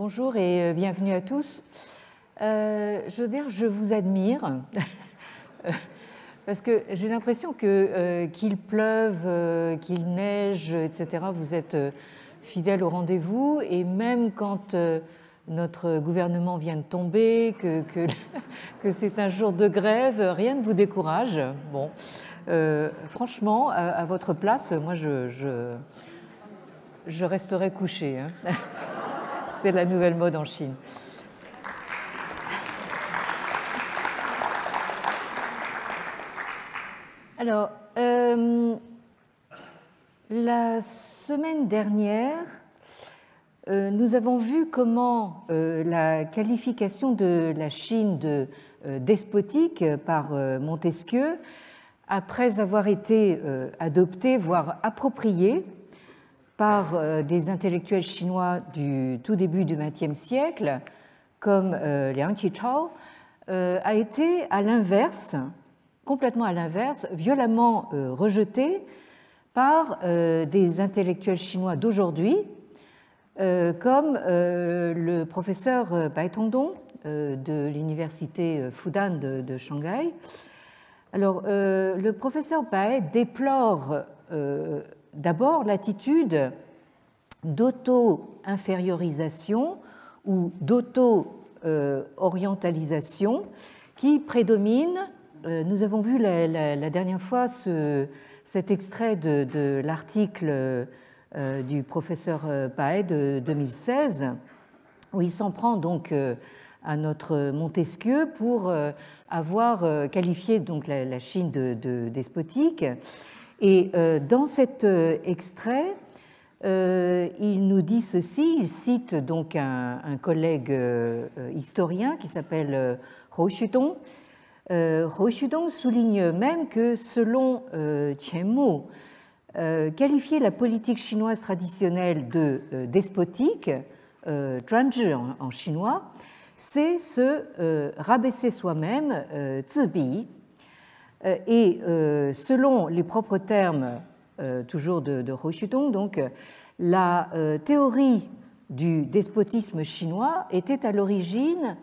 Bonjour et bienvenue à tous. Je veux dire, je vous admire parce que j'ai l'impression que qu'il pleuve, qu'il neige, etc. Vous êtes fidèles au rendez-vous et même quand notre gouvernement vient de tomber, que c'est un jour de grève, rien ne vous décourage. Bon, franchement, à votre place, moi je resterai couchée. Hein. C'est la nouvelle mode en Chine. Alors, la semaine dernière, nous avons vu comment la qualification de la Chine de despotique par Montesquieu, après avoir été adoptée, voire appropriée, par des intellectuels chinois du tout début du XXe siècle, comme Liang Qichao, a été à l'inverse, complètement à l'inverse, violemment rejeté par des intellectuels chinois d'aujourd'hui, comme le professeur Bai Tongdong de l'université Fudan de Shanghai. Alors, le professeur Bai déplore d'abord l'attitude d'auto-infériorisation ou d'auto-orientalisation qui prédomine. Nous avons vu la dernière fois cet extrait de l'article du professeur Bai de 2016, où il s'en prend donc à notre Montesquieu pour avoir qualifié donc la Chine de despotique. Et dans cet extrait, il nous dit ceci, il cite donc un collègue historien qui s'appelle Hou Xudong. Hou Xudong souligne même que selon Qian Mu, qualifier la politique chinoise traditionnelle de despotique, zhuanzhi en chinois, c'est se rabaisser soi-même, zibi. Et selon les propres termes, toujours de Hou Xudong, donc, la théorie du despotisme chinois était à l'origine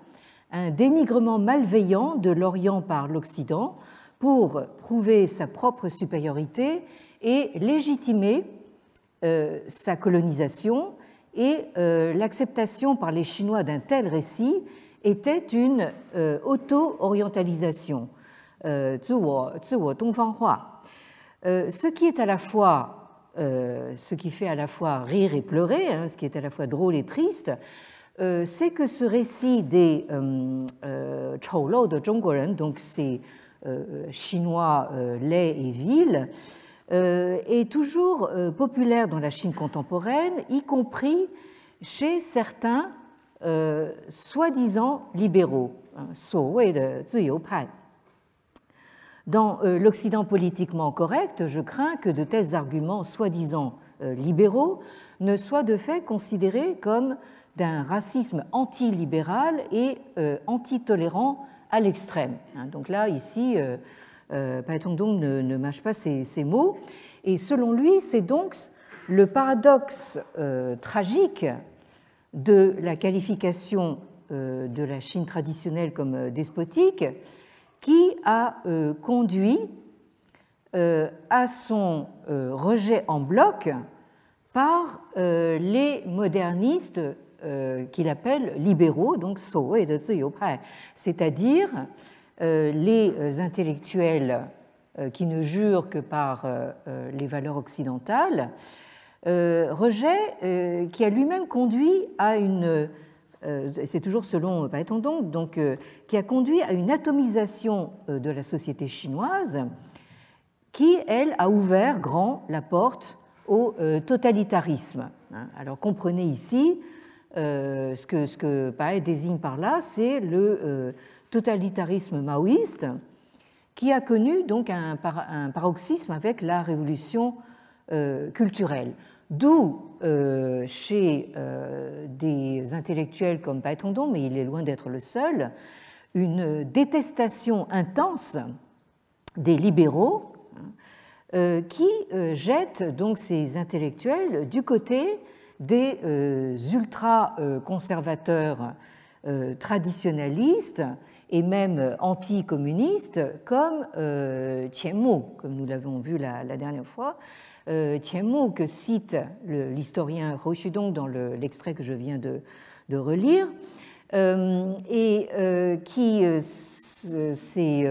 un dénigrement malveillant de l'Orient par l'Occident pour prouver sa propre supériorité et légitimer sa colonisation, et l'acceptation par les Chinois d'un tel récit était une auto-orientalisation. Ce qui est à la fois, ce qui fait à la fois rire et pleurer, hein, ce qui est à la fois drôle et triste, c'est que ce récit des Choulau de Zhongguoren, donc ces Chinois laids et vils, est toujours populaire dans la Chine contemporaine, y compris chez certains soi-disant libéraux, de Ziyoupai. Dans l'Occident politiquement correct, je crains que de tels arguments soi-disant libéraux ne soient de fait considérés comme d'un racisme antilibéral et antitolérant à l'extrême. Donc là, ici, Bai Tongdong ne mâche pas ses mots. Et selon lui, c'est donc le paradoxe tragique de la qualification de la Chine traditionnelle comme despotique qui a conduit à son rejet en bloc par les modernistes qu'il appelle libéraux, donc Sowei de Ziyoupai, c'est-à-dire les intellectuels qui ne jurent que par les valeurs occidentales, rejet qui a lui-même conduit à une, c'est toujours selon Bai Tongdong, donc qui a conduit à une atomisation de la société chinoise qui, elle, a ouvert grand la porte au totalitarisme. Alors comprenez ici ce que Bai désigne par là, c'est le totalitarisme maoïste qui a connu donc un paroxysme avec la révolution culturelle. D'où chez des intellectuels comme Bai Tongdong, mais il est loin d'être le seul, une détestation intense des libéraux qui jettent donc ces intellectuels du côté des ultra-conservateurs traditionnalistes et même anticommunistes comme Qian Mu, comme nous l'avons vu la dernière fois. Qian Mu, que cite l'historien Hou Xudong dans l'extrait que je viens de relire, et qui s'est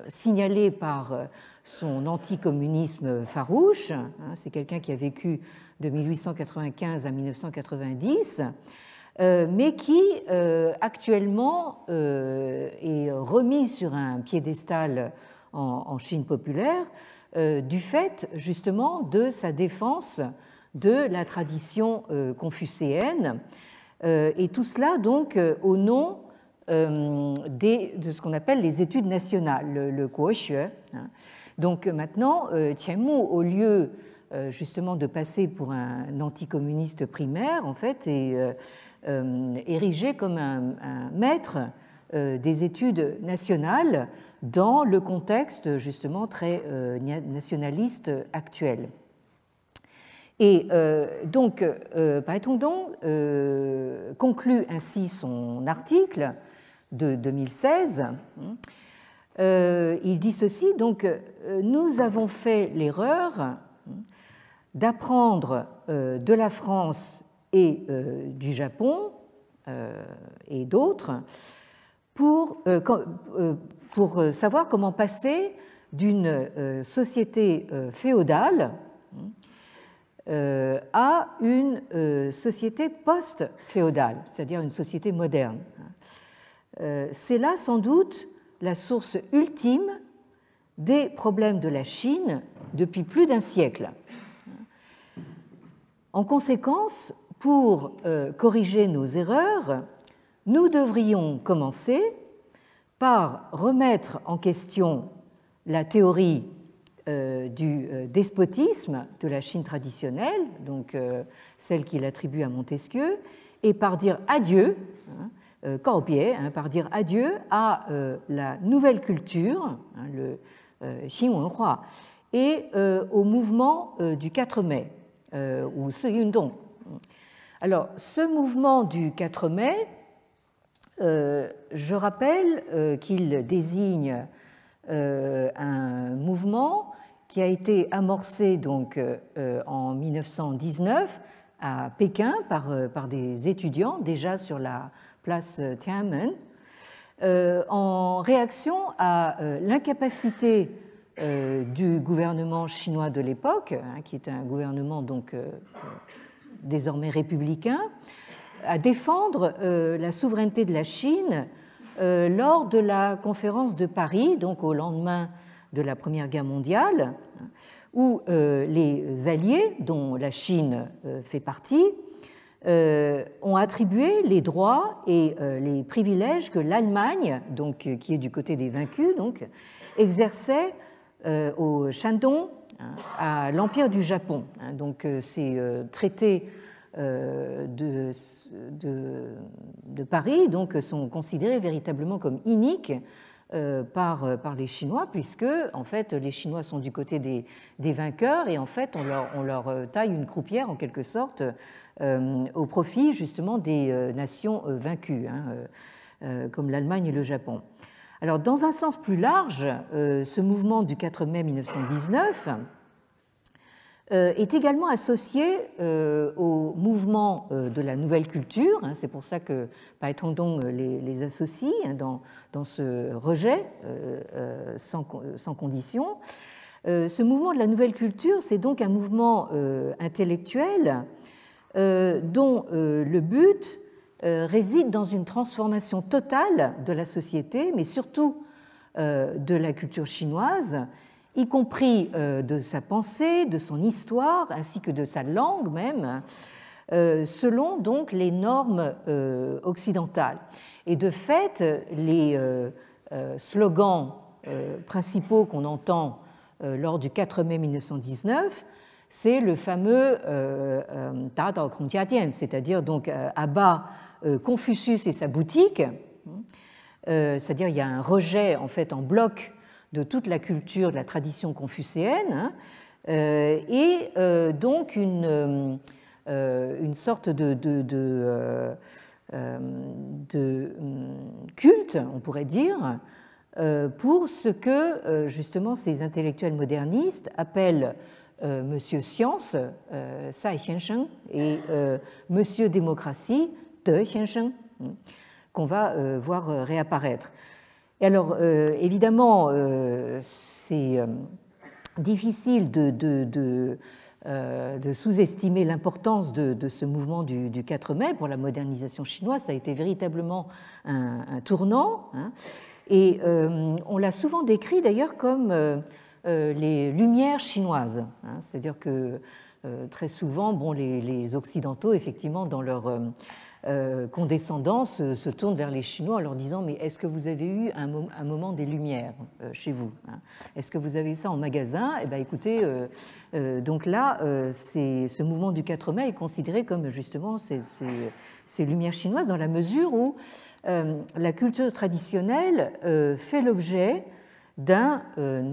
signalé par son anticommunisme farouche. C'est quelqu'un qui a vécu de 1895 à 1990, mais qui actuellement est remis sur un piédestal en Chine populaire du fait justement de sa défense de la tradition confucéenne, et tout cela donc au nom de ce qu'on appelle les études nationales, le Guoxue. Donc maintenant, Qian Mu, au lieu justement de passer pour un anticommuniste primaire, en fait, est érigé comme un maître des études nationales dans le contexte justement très nationaliste actuel. Et donc, Bai Tongdong conclut ainsi son article de 2016. Il dit ceci, donc, nous avons fait l'erreur d'apprendre de la France et du Japon et d'autres pour savoir comment passer d'une société féodale à une société post-féodale, c'est-à-dire une société moderne. C'est là sans doute la source ultime des problèmes de la Chine depuis plus d'un siècle. En conséquence, pour corriger nos erreurs, nous devrions commencer par remettre en question la théorie du despotisme de la Chine traditionnelle, donc celle qu'il attribue à Montesquieu, et par dire adieu, par dire adieu à la nouvelle culture, le Xinwenhua, et au mouvement du 4 mai, ou Siyundong. Alors, ce mouvement du 4 mai, je rappelle qu'il désigne un mouvement qui a été amorcé donc en 1919 à Pékin par des étudiants déjà sur la place Tiananmen, en réaction à l'incapacité du gouvernement chinois de l'époque, qui était un gouvernement donc désormais républicain, à défendre la souveraineté de la Chine lors de la conférence de Paris, donc au lendemain de la Première Guerre mondiale, où les alliés, dont la Chine fait partie, ont attribué les droits et les privilèges que l'Allemagne, donc qui est du côté des vaincus, donc exerçait au Shandong, à l'Empire du Japon. Donc ces traités de Paris donc, sont considérés véritablement comme iniques par les Chinois, puisque en fait, les Chinois sont du côté des vainqueurs et en fait, on leur taille une croupière en quelque sorte au profit justement des nations vaincues, comme l'Allemagne et le Japon. Alors, dans un sens plus large, ce mouvement du 4 mai 1919 est également associé au mouvement de la nouvelle culture. C'est pour ça que Bai Tongdong les associe dans ce rejet sans condition. Ce mouvement de la nouvelle culture, c'est donc un mouvement intellectuel dont le but réside dans une transformation totale de la société, mais surtout de la culture chinoise, y compris de sa pensée, de son histoire, ainsi que de sa langue même, selon donc les normes occidentales. Et de fait, les slogans principaux qu'on entend lors du 4 mai 1919, c'est le fameux Da Dao Kong Jia Dian, c'est-à-dire donc à bas Confucius et sa boutique, c'est-à-dire il y a un rejet en fait en bloc de toute la culture, de la tradition confucéenne, et donc une une sorte de culte, on pourrait dire, pour ce que justement ces intellectuels modernistes appellent Monsieur Science, Sai Xiansheng, et Monsieur Démocratie, De Xiansheng, qu'on va voir réapparaître. Et alors, évidemment, c'est difficile de sous-estimer l'importance de ce mouvement du 4 mai pour la modernisation chinoise. Ça a été véritablement un tournant, hein, et on l'a souvent décrit d'ailleurs comme les Lumières chinoises, hein, c'est-à-dire que très souvent, bon, les Occidentaux, effectivement, dans leur condescendance, se tournent vers les Chinois en leur disant « Mais est-ce que vous avez eu un moment des Lumières chez vous, hein? Est-ce que vous avez ça en magasin ?» Eh bien, écoutez, donc là, ce mouvement du 4 mai est considéré comme justement ces Lumières chinoises dans la mesure où la culture traditionnelle fait l'objet d'un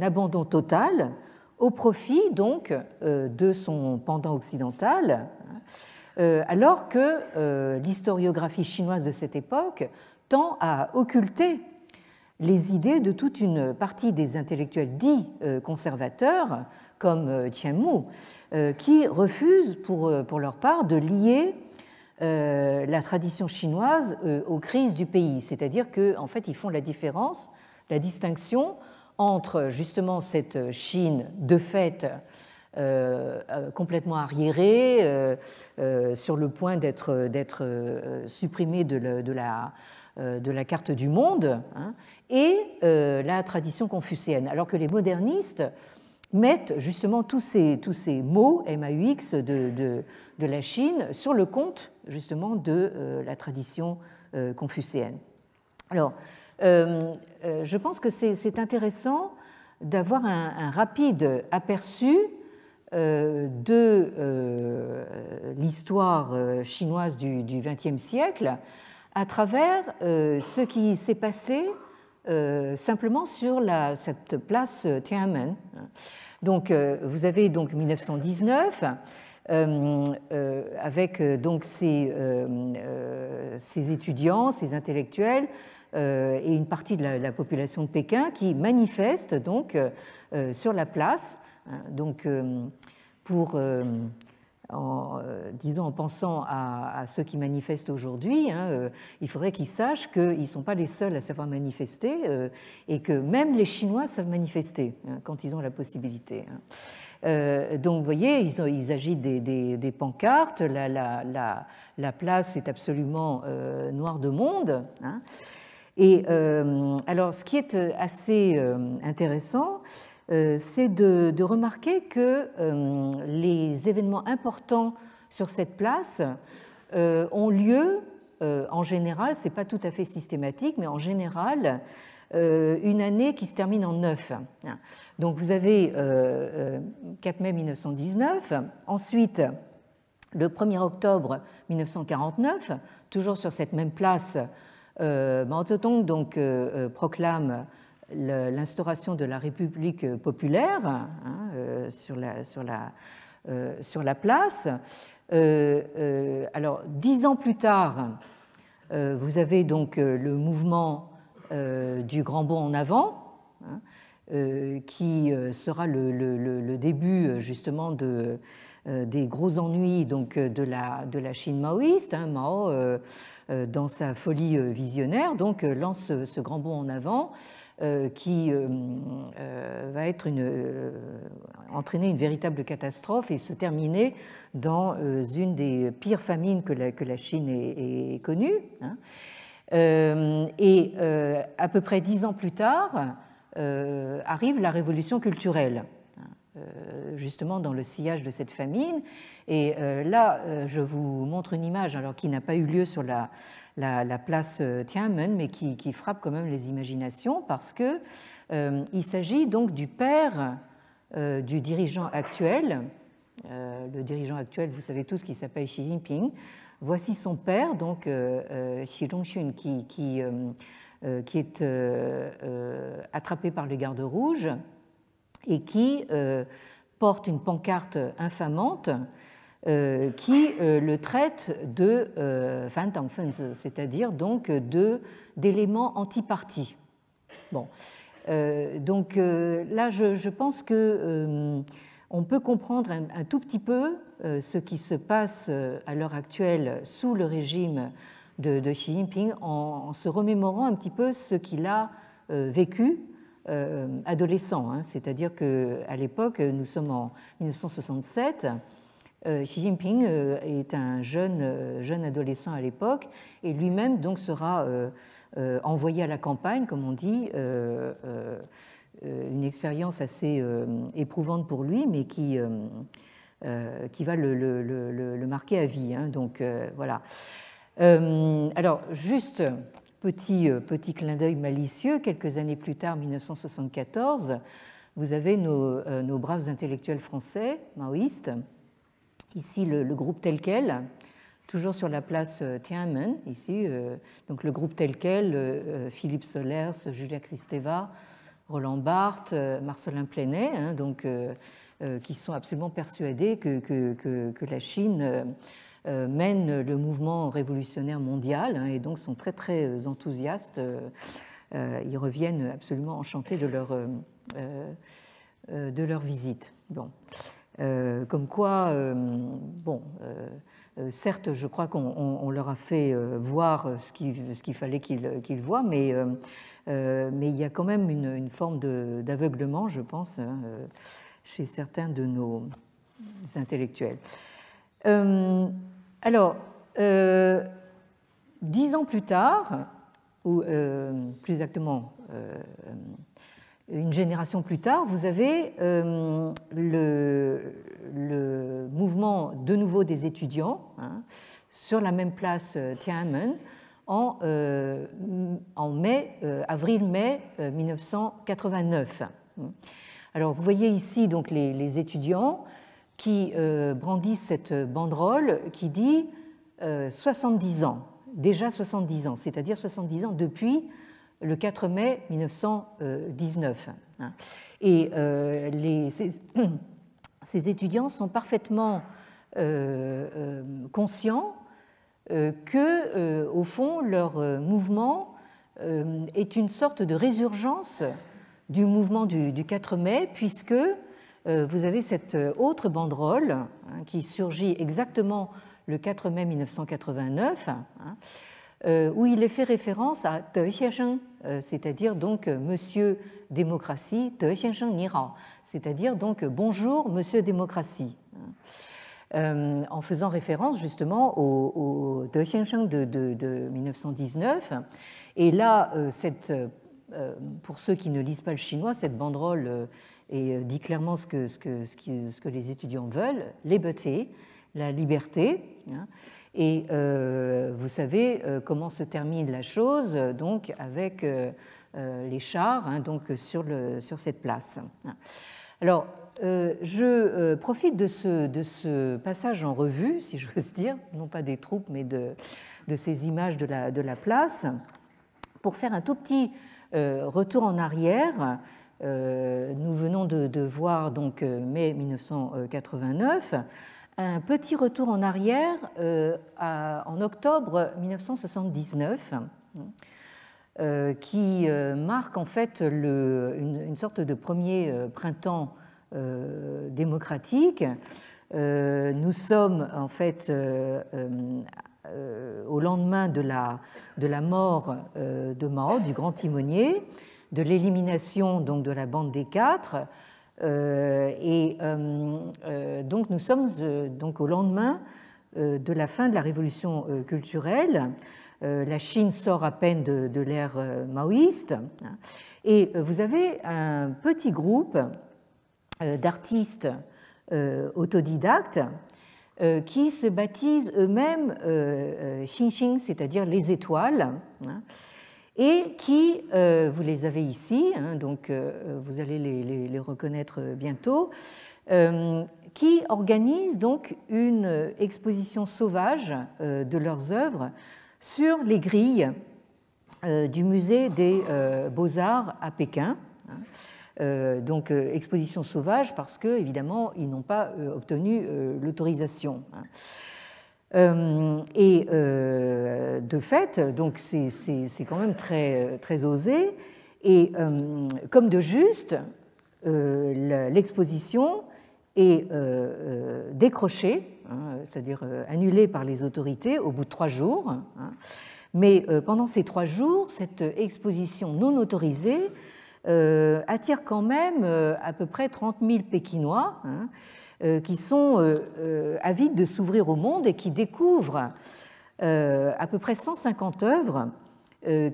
abandon total au profit donc de son pendant occidental, alors que l'historiographie chinoise de cette époque tend à occulter les idées de toute une partie des intellectuels dits conservateurs, comme Qian Mu, qui refusent pour leur part de lier la tradition chinoise aux crises du pays, c'est-à-dire qu'en fait ils font la distinction entre justement cette Chine de fait complètement arriérée, sur le point d'être supprimée de la carte du monde, hein, et la tradition confucéenne, alors que les modernistes mettent justement tous ces mots MAUX de la Chine sur le compte justement de la tradition confucéenne. Alors, je pense que c'est intéressant d'avoir un rapide aperçu de l'histoire chinoise du XXe siècle à travers ce qui s'est passé simplement sur cette place Tiananmen. Donc, vous avez donc 1919 avec donc ces étudiants, ces intellectuels et une partie de la population de Pékin qui manifestent donc sur la place. Donc, en pensant à ceux qui manifestent aujourd'hui, hein, il faudrait qu'ils sachent qu'ils ne sont pas les seuls à savoir manifester et que même les Chinois savent manifester, hein, quand ils ont la possibilité. Donc, vous voyez, ils agitent des pancartes, la place est absolument noire de monde, hein. Et alors, ce qui est assez intéressant, c'est de remarquer que les événements importants sur cette place ont lieu, en général, ce n'est pas tout à fait systématique, mais en général, une année qui se termine en 9. Donc vous avez 4 mai 1919, ensuite le 1er octobre 1949, toujours sur cette même place, Mao Zedong donc, proclame l'instauration de la République populaire, hein, sur la place. Alors, 10 ans plus tard, vous avez donc le mouvement du Grand Bond en avant, hein, qui sera le début justement des gros ennuis donc, de la Chine maoïste, hein. Mao, dans sa folie visionnaire, donc, lance ce Grand Bond en avant qui va entraîner une véritable catastrophe et se terminer dans une des pires famines que la Chine ait connue, hein. Et à peu près 10 ans plus tard, arrive la révolution culturelle, justement dans le sillage de cette famine. Et là, je vous montre une image alors, qui n'a pas eu lieu sur la place Tiananmen, mais qui frappe quand même les imaginations parce que il s'agit donc du père du dirigeant actuel. Le dirigeant actuel, vous savez tous, qui s'appelle Xi Jinping. Voici son père, donc Xi Zhongxun, qui est attrapé par les gardes rouges et qui porte une pancarte infamante qui le traite de Fantanfens, c'est-à-dire donc d'éléments antipartis. Bon. Donc là, je pense que on peut comprendre un tout petit peu ce qui se passe à l'heure actuelle sous le régime de Xi Jinping en se remémorant un petit peu ce qu'il a vécu adolescent. Hein. C'est-à-dire qu'à l'époque, nous sommes en 1967, Xi Jinping est un jeune adolescent à l'époque et lui-même donc sera envoyé à la campagne, comme on dit, une expérience assez éprouvante pour lui, mais qui va le marquer à vie. Hein. Donc voilà. Alors juste petit clin d'œil malicieux, quelques années plus tard, 1974, vous avez nos braves intellectuels français, maoïstes, ici le groupe tel quel, toujours sur la place Tiananmen, ici, donc le groupe tel quel, Philippe Solers, Julia Kristeva, Roland Barthes, Marcelin Plenay, hein, donc, qui sont absolument persuadés que la Chine mène le mouvement révolutionnaire mondial, hein, et donc sont très très enthousiastes. Ils reviennent absolument enchantés de leur visite. Bon. Comme quoi, certes, je crois qu'on leur a fait voir ce qu'il fallait qu'ils voient, mais il y a quand même une forme d'aveuglement, je pense, hein, chez certains de nos intellectuels. Alors, 10 ans plus tard, ou plus exactement une génération plus tard, vous avez le mouvement de nouveau des étudiants, hein, sur la même place Tiananmen en avril-mai 1989. Alors vous voyez ici donc les étudiants qui brandissent cette banderole qui dit 70 ans, déjà 70 ans, c'est-à-dire 70 ans depuis le 4 mai 1919. Et ces étudiants sont parfaitement conscients que, au fond, leur mouvement est une sorte de résurgence du mouvement du 4 mai, puisque vous avez cette autre banderole, hein, qui surgit exactement le 4 mai 1989, où il est fait référence à De Xiesheng, c'est-à-dire donc Monsieur Démocratie, De Xiesheng Ni Hao, c'est-à-dire donc bonjour Monsieur Démocratie, en faisant référence justement au De Xiesheng de 1919. Et là, pour ceux qui ne lisent pas le chinois, cette banderole dit clairement ce que les étudiants veulent, liberté, la liberté. Et vous savez comment se termine la chose, donc avec les chars, hein, donc sur cette place. Alors, je profite de ce passage en revue, si j'ose dire, non pas des troupes, mais de ces images de la place, pour faire un tout petit retour en arrière. Nous venons de voir donc mai 1989. Un petit retour en arrière en octobre 1979, qui marque en fait une sorte de premier printemps démocratique. Nous sommes en fait au lendemain de la mort de Mao, du grand timonier, de l'élimination donc de la bande des quatre. Donc nous sommes donc au lendemain de la fin de la révolution culturelle. La Chine sort à peine de l'ère maoïste, et vous avez un petit groupe d'artistes autodidactes qui se baptisent eux-mêmes Xingxing, c'est-à-dire les étoiles, et qui, vous les avez ici, hein, donc vous allez les reconnaître bientôt, qui organisent donc une exposition sauvage de leurs œuvres sur les grilles du musée des Beaux-Arts à Pékin. Donc exposition sauvage parce que évidemment ils n'ont pas obtenu l'autorisation. Et de fait, donc c'est quand même très osé. Et comme de juste, l'exposition est décrochée, c'est-à-dire annulée par les autorités au bout de 3 jours. Mais pendant ces 3 jours, cette exposition non autorisée attire quand même à peu près 30 000 Pékinois qui sont avides de s'ouvrir au monde et qui découvrent à peu près 150 œuvres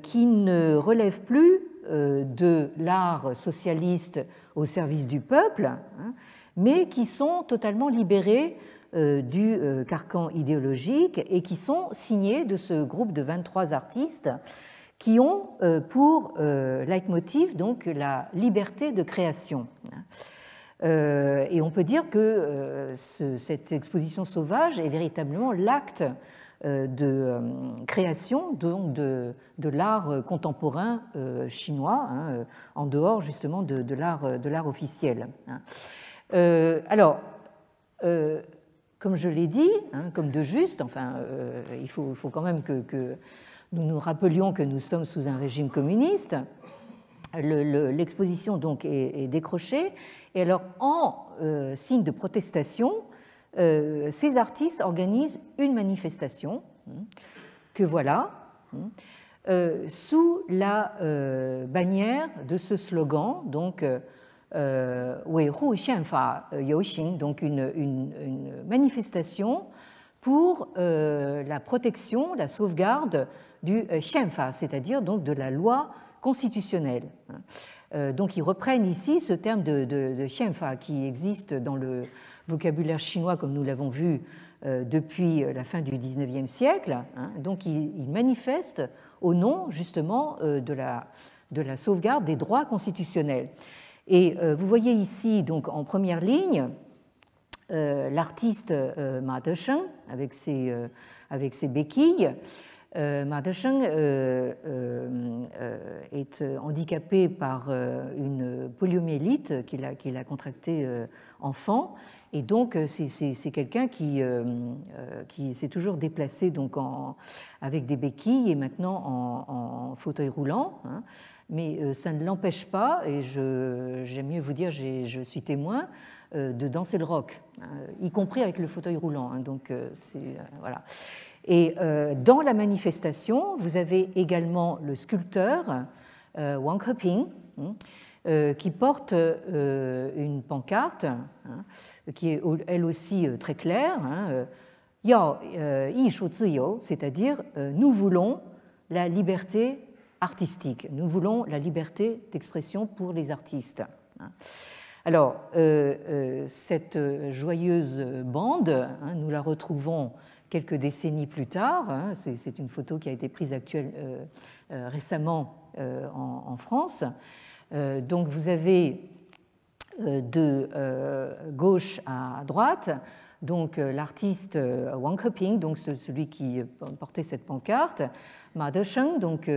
qui ne relèvent plus de l'art socialiste au service du peuple, mais qui sont totalement libérées du carcan idéologique et qui sont signées de ce groupe de 23 artistes qui ont pour leitmotiv donc la liberté de création. Et on peut dire que cette exposition sauvage est véritablement l'acte de création de l'art contemporain chinois, en dehors justement de l'art officiel. Alors, comme je l'ai dit, comme de juste, enfin, il faut quand même que nous nous rappelions que nous sommes sous un régime communiste. L'exposition donc est décrochée. Et alors, en signe de protestation, ces artistes organisent une manifestation que voilà, sous la bannière de ce slogan, donc Wei Hu Xianfa Youxing, donc une manifestation pour la protection, la sauvegarde du Xianfa, c'est-à-dire donc de la loi constitutionnelle. Donc ils reprennent ici ce terme de Xianfa qui existe dans le vocabulaire chinois comme nous l'avons vu depuis la fin du XIXe siècle. Donc ils manifestent au nom justement de la sauvegarde des droits constitutionnels. Et vous voyez ici donc en première ligne l'artiste Ma Desheng avec ses béquilles. Ma Desheng est handicapé par une poliomyélite qu'il a contractée enfant, et donc c'est quelqu'un qui s'est toujours déplacé donc avec des béquilles et maintenant en fauteuil roulant. Mais ça ne l'empêche pas, et j'aime mieux vous dire, je suis témoin, de danser le rock, y compris avec le fauteuil roulant. Donc voilà. Et dans la manifestation, vous avez également le sculpteur Wang Heping qui porte une pancarte qui est elle aussi très claire, Yao Yi Shu Ziyou, c'est-à-dire nous voulons la liberté artistique, nous voulons la liberté d'expression pour les artistes. Alors, cette joyeuse bande, nous la retrouvons quelques décennies plus tard. C'est une photo qui a été prise récemment en France. Donc vous avez de gauche à droite donc l'artiste Wang Heping, donc celui qui portait cette pancarte, Ma Desheng, donc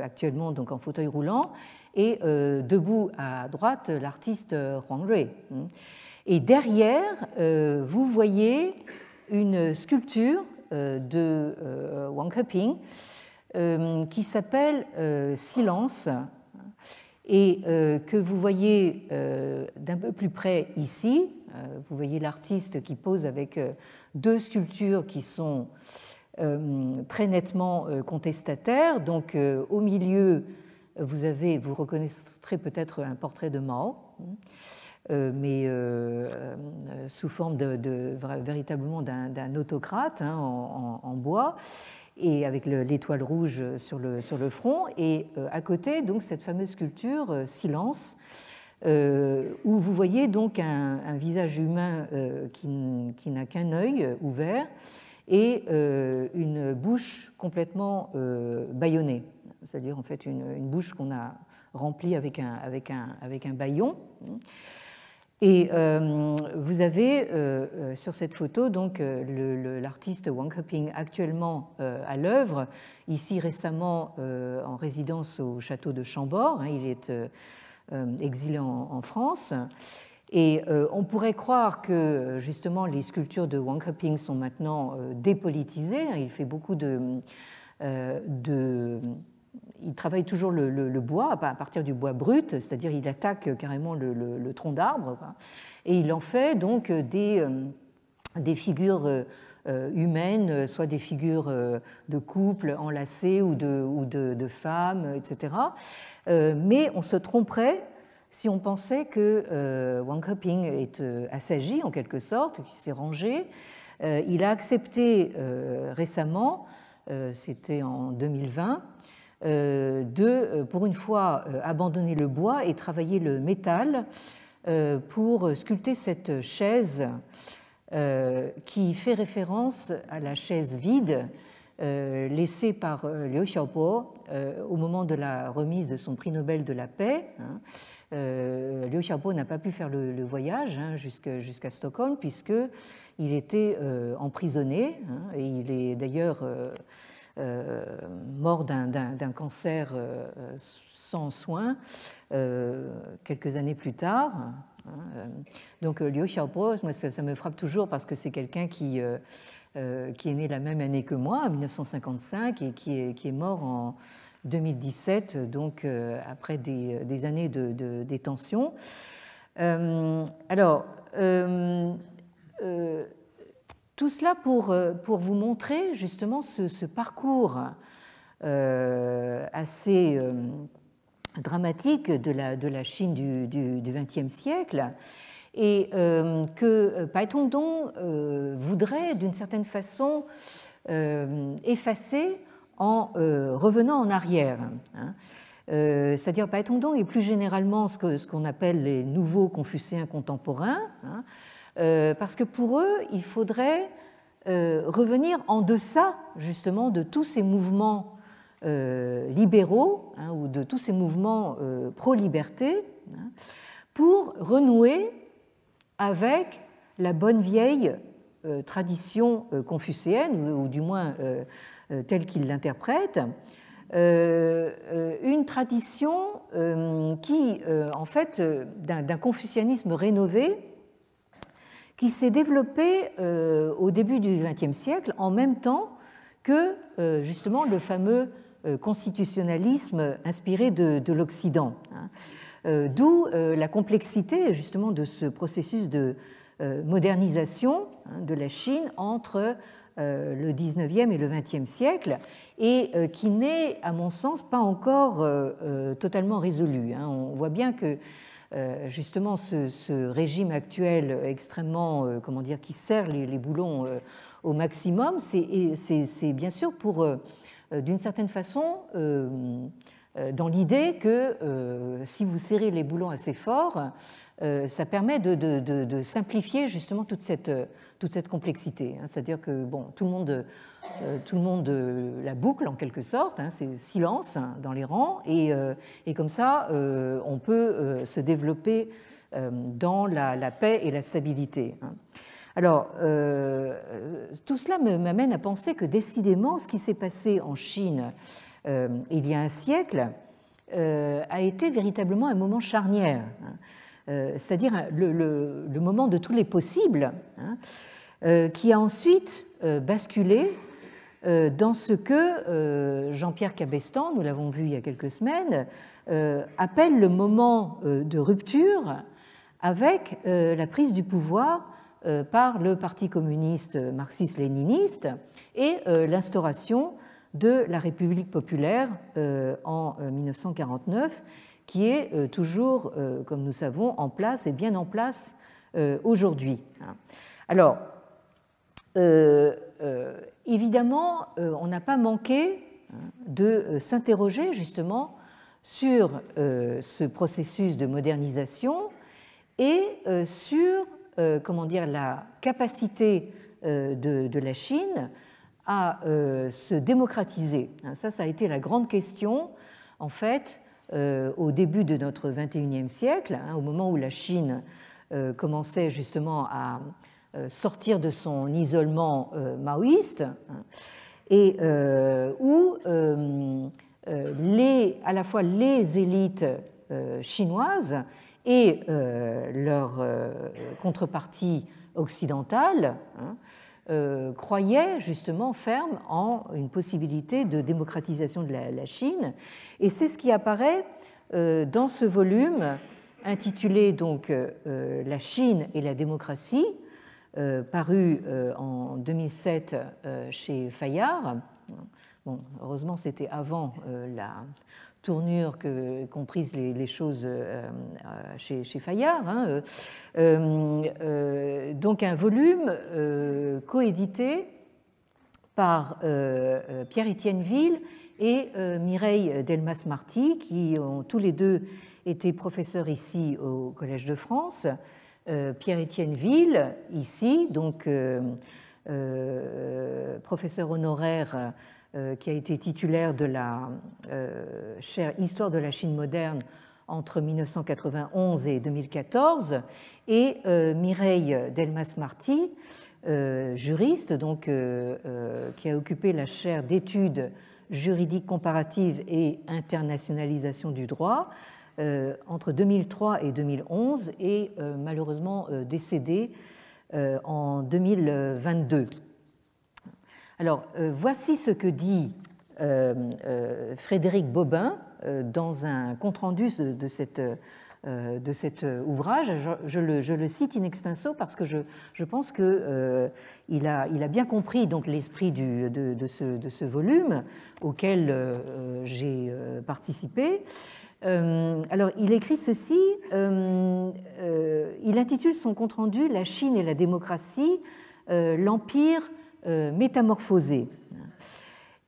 actuellement donc en fauteuil roulant, et debout à droite l'artiste Huang Rui. Et derrière, vous voyez une sculpture de Wang Heping qui s'appelle Silence et que vous voyez d'un peu plus près ici. Vous voyez l'artiste qui pose avec 2 sculptures qui sont très nettement contestataires. Donc au milieu, vous reconnaîtrez peut-être un portrait de Mao, mais sous forme véritablement d'un autocrate en bois, et avec l'étoile rouge sur le front. Et à côté, donc, cette fameuse sculpture Silence, où vous voyez donc un visage humain qui n'a qu'un œil ouvert et une bouche complètement bâillonnée, c'est-à-dire en fait une bouche qu'on a remplie avec un bâillon. Et vous avez sur cette photo donc l'artiste Wang Heping actuellement à l'œuvre, ici récemment en résidence au château de Chambord. Il est exilé en France. Et on pourrait croire que justement les sculptures de Wang Keping sont maintenant dépolitisées. Il fait beaucoup il travaille toujours le bois à partir du bois brut, c'est-à-dire il attaque carrément le tronc d'arbre, et il en fait donc des figures humaines, soit des figures de couple enlacés ou de femmes, etc. Mais on se tromperait si on pensait que Wang Keping est assagi en quelque sorte, qu'il s'est rangé. Il a accepté récemment, c'était en 2020, pour une fois abandonner le bois et travailler le métal pour sculpter cette chaise qui fait référence à la chaise vide laissée par Liu Xiaobo au moment de la remise de son prix Nobel de la paix. Liu Xiaobo n'a pas pu faire le voyage jusqu'à Stockholm puisqu'il était emprisonné, et il est d'ailleurs mort d'un cancer sans soins quelques années plus tard. Donc Liu Xiaobo, moi, ça me frappe toujours parce que c'est quelqu'un qui est né la même année que moi, en 1955, et qui est mort en 2017, donc après des années de détention. Tout cela pour vous montrer justement ce parcours assez dramatique de la Chine du XXe siècle, et que Pai Tongdong voudrait d'une certaine façon effacer en revenant en arrière. C'est-à-dire Pai Tongdong et plus généralement ce qu'on appelle les nouveaux confucéens contemporains, parce que pour eux, il faudrait revenir en deçà justement de tous ces mouvements libéraux ou de tous ces mouvements pro-liberté pour renouer avec la bonne vieille tradition confucéenne, ou du moins telle qu'ils l'interprètent, une tradition qui, en fait, d'un confucianisme rénové qui s'est développé au début du XXe siècle en même temps que justement le fameux constitutionnalisme inspiré de l'Occident. D'où la complexité justement de ce processus de modernisation de la Chine entre le XIXe et le XXe siècle, et qui n'est, à mon sens, pas encore totalement résolu. On voit bien que justement ce régime actuel extrêmement, comment dire, qui serre les boulons au maximum, c'est bien sûr pour, d'une certaine façon, dans l'idée que si vous serrez les boulons assez fort, ça permet de simplifier justement toute cette complexité. C'est-à-dire que bon, tout le monde la boucle en quelque sorte, c'est silence dans les rangs, et comme ça, on peut se développer dans la paix et la stabilité. Alors, tout cela m'amène à penser que décidément, ce qui s'est passé en Chine il y a un siècle a été véritablement un moment charnière, c'est-à-dire le moment de tous les possibles, qui a ensuite basculé dans ce que Jean-Pierre Cabestan, nous l'avons vu il y a quelques semaines, appelle le moment de rupture avec la prise du pouvoir par le Parti communiste marxiste-léniniste et l'instauration de la République populaire en 1949, qui est toujours, comme nous savons, en place et bien en place aujourd'hui. Alors, évidemment, on n'a pas manqué de s'interroger justement sur ce processus de modernisation et sur, comment dire, la capacité de la Chine à se démocratiser. Ça a été la grande question, en fait, au début de notre XXIe siècle, au moment où la Chine commençait justement à sortir de son isolement maoïste, et où à la fois les élites chinoise et leur contrepartie occidentale croyaient justement ferme en une possibilité de démocratisation de la Chine. Et c'est ce qui apparaît dans ce volume intitulé donc La Chine et la démocratie, paru en 2007 chez Fayard. Bon, heureusement, c'était avant la tournure qu'ont prise les choses chez Fayard. Hein. Donc un volume coédité par Pierre-Étienne Ville et Mireille Delmas-Marty, qui ont tous les deux été professeurs ici au Collège de France. Pierre-Étienne Ville, ici, donc professeur honoraire qui a été titulaire de la chaire Histoire de la Chine moderne entre 1991 et 2014, et Mireille Delmas-Marty, juriste, donc, qui a occupé la chaire d'études juridiques comparatives et internationalisation du droit entre 2003 et 2011 et malheureusement décédée en 2022. Alors, voici ce que dit Frédéric Bobin dans un compte-rendu de cet ouvrage. Je le cite in extenso parce que je pense qu'il a bien compris donc l'esprit de ce volume auquel j'ai participé. Alors, il écrit ceci, il intitule son compte-rendu « La Chine et la démocratie, l'empire métamorphosé ».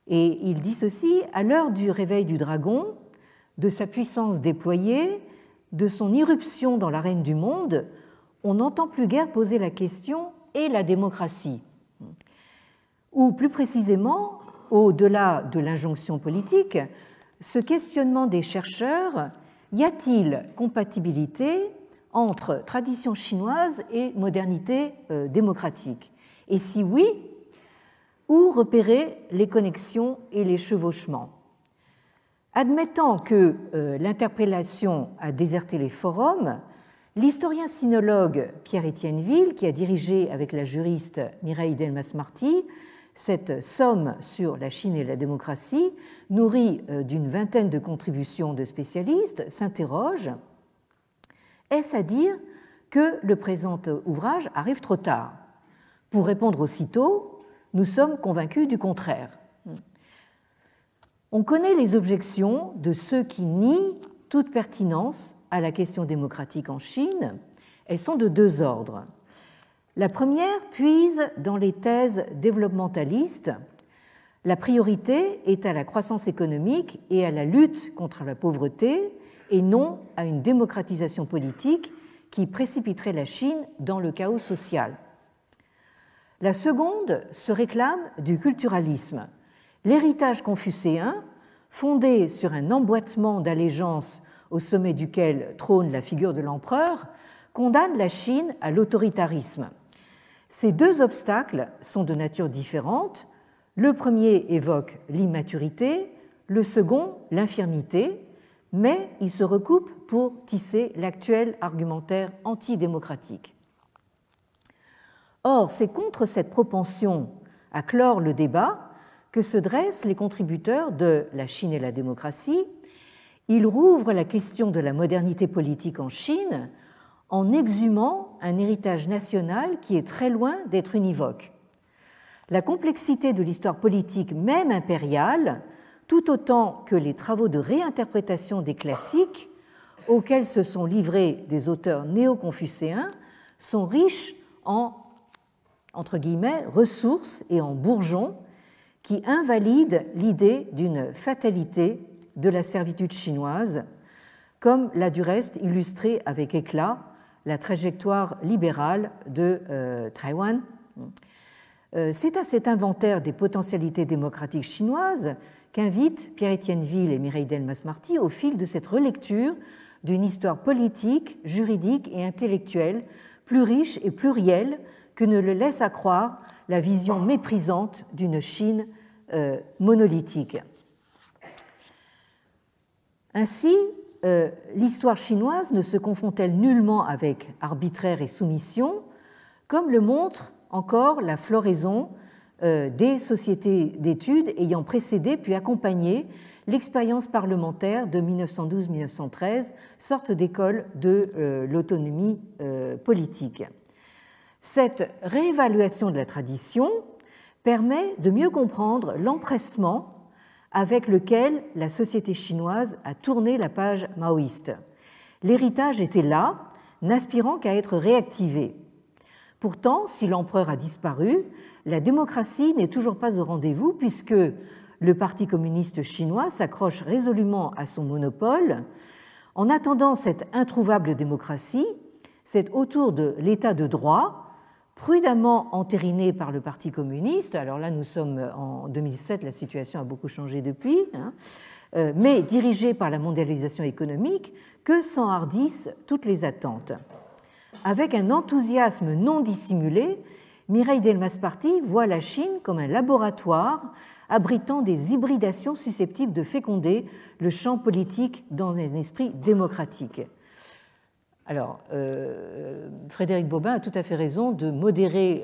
Et il dit ceci, « À l'heure du réveil du dragon, de sa puissance déployée, de son irruption dans l'arène du monde, on n'entend plus guère poser la question « et la démocratie ?» Ou plus précisément, au-delà de l'injonction politique, ce questionnement des chercheurs, y a-t-il compatibilité entre tradition chinoise et modernité démocratique? Et si oui, où repérer les connexions et les chevauchements? Admettant que l'interpellation a déserté les forums, l'historien sinologue Pierre-Étienne Ville, qui a dirigé avec la juriste Mireille Delmas-Marty cette somme sur la Chine et la démocratie, nourrie d'une vingtaine de contributions de spécialistes, s'interroge: est-ce à dire que le présent ouvrage arrive trop tard? Pour répondre aussitôt, nous sommes convaincus du contraire. On connaît les objections de ceux qui nient toute pertinence à la question démocratique en Chine. Elles sont de deux ordres. La première puise dans les thèses développementalistes. La priorité est à la croissance économique et à la lutte contre la pauvreté, et non à une démocratisation politique qui précipiterait la Chine dans le chaos social. La seconde se réclame du culturalisme. L'héritage confucéen, fondé sur un emboîtement d'allégeance au sommet duquel trône la figure de l'empereur, condamne la Chine à l'autoritarisme. Ces deux obstacles sont de nature différente. Le premier évoque l'immaturité, le second l'infirmité, mais ils se recoupent pour tisser l'actuel argumentaire antidémocratique. Or, c'est contre cette propension à clore le débat que se dressent les contributeurs de La Chine et la démocratie. Ils rouvrent la question de la modernité politique en Chine en exhumant un héritage national qui est très loin d'être univoque. La complexité de l'histoire politique, même impériale, tout autant que les travaux de réinterprétation des classiques auxquels se sont livrés des auteurs néo-confucéens, sont riches en, entre guillemets, ressources et en bourgeons qui invalident l'idée d'une fatalité de la servitude chinoise, comme l'a du reste illustré avec éclat la trajectoire libérale de Taïwan. C'est à cet inventaire des potentialités démocratiques chinoises qu'invitent Pierre-Étienne Ville et Mireille Delmas-Marty au fil de cette relecture d'une histoire politique, juridique et intellectuelle plus riche et plurielle que ne le laisse à croire la vision méprisante d'une Chine monolithique. Ainsi, l'histoire chinoise ne se confond-elle nullement avec arbitraire et soumission, comme le montre encore la floraison des sociétés d'études ayant précédé puis accompagné l'expérience parlementaire de 1912-1913, sorte d'école de l'autonomie politique. Cette réévaluation de la tradition permet de mieux comprendre l'empressement avec lequel la société chinoise a tourné la page maoïste. L'héritage était là, n'aspirant qu'à être réactivé. Pourtant, si l'empereur a disparu, la démocratie n'est toujours pas au rendez-vous puisque le Parti communiste chinois s'accroche résolument à son monopole. En attendant cette introuvable démocratie, c'est autour de l'état de droit, prudemment entériné par le Parti communiste, alors là nous sommes en 2007, la situation a beaucoup changé depuis, mais dirigé par la mondialisation économique, que s'enhardissent toutes les attentes. Avec un enthousiasme non dissimulé, Mireille Delmas-Marty voit la Chine comme un laboratoire abritant des hybridations susceptibles de féconder le champ politique dans un esprit démocratique. Alors, Frédéric Bobin a tout à fait raison de modérer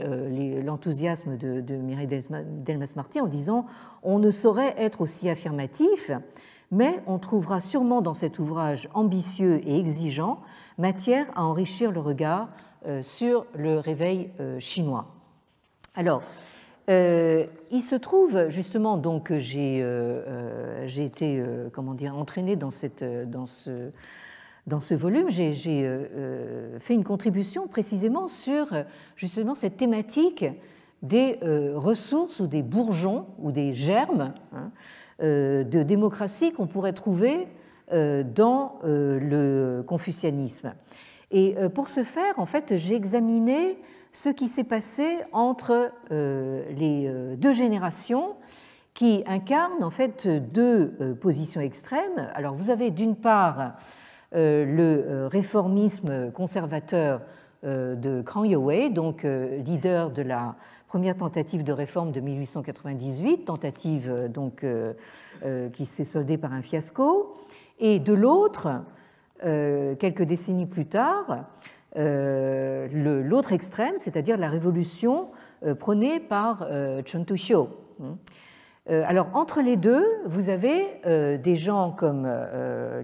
l'enthousiasme de Mireille Delmas-Marty en disant « on ne saurait être aussi affirmatif », mais on trouvera sûrement dans cet ouvrage ambitieux et exigeant matière à enrichir le regard sur le réveil chinois. Alors, il se trouve justement donc que j'ai été entraînée dans ce volume. J'ai fait une contribution précisément sur justement cette thématique des ressources ou des bourgeons ou des germes de démocratie qu'on pourrait trouver dans le confucianisme. Et pour ce faire, en fait, j'ai examiné ce qui s'est passé entre les deux générations qui incarnent en fait deux positions extrêmes. Alors vous avez d'une part le réformisme conservateur de Krang Yo-wei, donc leader de la première tentative de réforme de 1898, tentative donc qui s'est soldée par un fiasco, et de l'autre, quelques décennies plus tard, l'autre extrême, c'est-à-dire la révolution prônée par Chen Tuxiu. Alors, entre les deux, vous avez des gens comme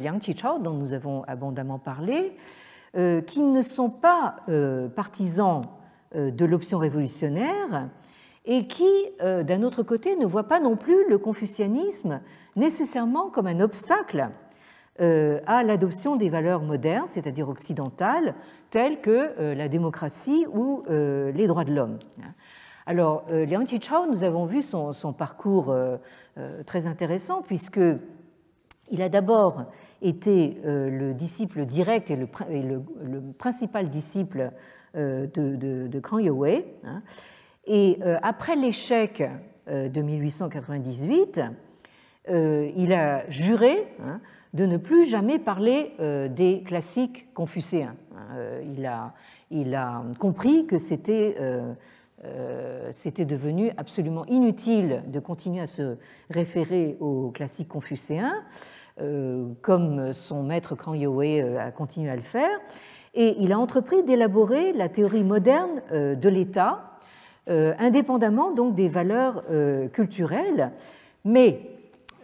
Liang Qichao, dont nous avons abondamment parlé, qui ne sont pas partisans de l'option révolutionnaire et qui, d'un autre côté, ne voient pas non plus le confucianisme nécessairement comme un obstacle à l'adoption des valeurs modernes, c'est-à-dire occidentales, telles que la démocratie ou les droits de l'homme. Alors, Liang Qichao, nous avons vu son parcours très intéressant, puisqu'il a d'abord été le disciple direct et le principal disciple de Krang Yo-wei. Et après l'échec de 1898, il a juré de ne plus jamais parler des classiques confucéens. Il a compris que c'était devenu absolument inutile de continuer à se référer aux classiques confucéens, comme son maître Krang Yo-wei a continué à le faire, et il a entrepris d'élaborer la théorie moderne de l'État, indépendamment donc des valeurs culturelles, mais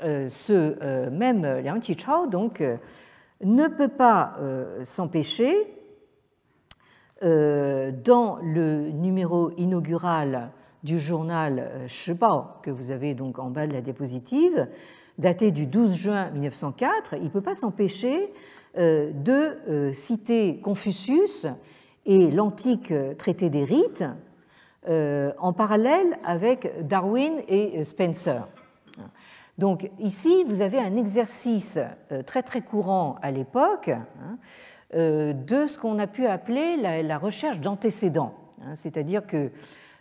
ce même Liang Qichao donc ne peut pas s'empêcher, dans le numéro inaugural du journal Shibao, que vous avez donc en bas de la diapositive, daté du 12 juin 1904, il ne peut pas s'empêcher de citer Confucius et l'antique traité des rites en parallèle avec Darwin et Spencer. Donc ici, vous avez un exercice très très courant à l'époque de ce qu'on a pu appeler la recherche d'antécédents. C'est-à-dire que